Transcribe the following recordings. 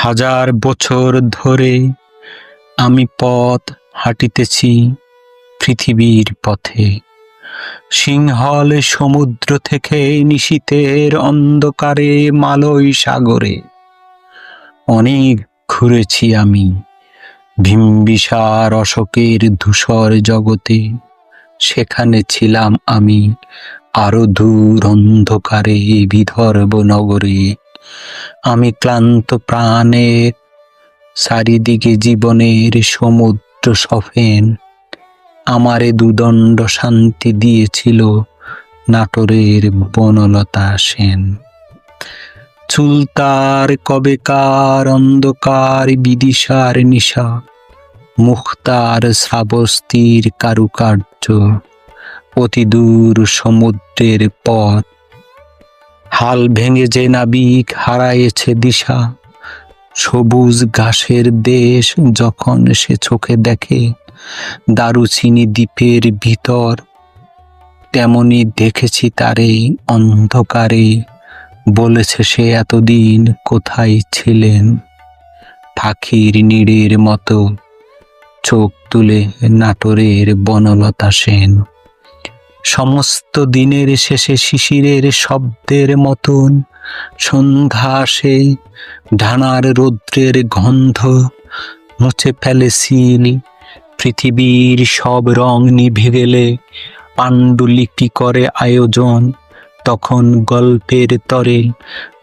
হাজার বছর ধরে আমি পথ হাঁটিতেছি পৃথিবীর পথে। সিংহল সমুদ্র থেকে নিশীথের অন্ধকারে মালয় সাগরে। অনেক ঘুরেছি আমি বিম্বিসার অশোকের ধূসর জগতে। সেখানে ছিলাম আমি আরো দূর অন্ধকারে বিদর্ভ নগরে। আমি ক্লান্ত প্রাণে চারিদিকে জীবনের সমুদ্র সফেন। আমারে দুদণ্ড শান্তি দিয়েছিল নাটোরের বনলতা সেন। চুল তার কবেকার অন্ধকার বিদিশার নিশা, মুখ তার শ্রাবস্তির কারুকার্য, অতি দূর সমুদ্রের পথ। হাল ভেঙে যে নাবিক হারায়েছে দিশা, সবুজ ঘাসের দেশ যখন সে চোখে দেখে দারুচিনি দ্বীপের ভিতর, তেমনি দেখেছি তারে অন্ধকারে। বলেছে সে এতদিন কোথায় ছিলেন, পাখির নীড়ের মতো চোখ তুলে নাটোরের বনলতা সেন। সমস্ত দিনের শেষে শিশিরের শব্দের মতন সন্ধ্যা আসে, ঢানার রৌদ্রের গন্ধ মুছে ফেলে সিল। পৃথিবীর সব রং নিভে গেলে পাণ্ডুলিপি করে আয়োজন, তখন গল্পের তরে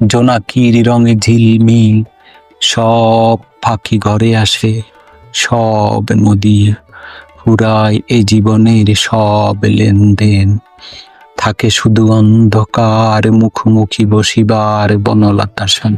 জোনাকির রঙে ঝিলমিল। সব পাখি ঘরে আসে, সব নদী ফুরায় এ জীবনের সব লেনদেন। থাকে শুধু অন্ধকার মুখোমুখি বসিবার বনলতা সেন।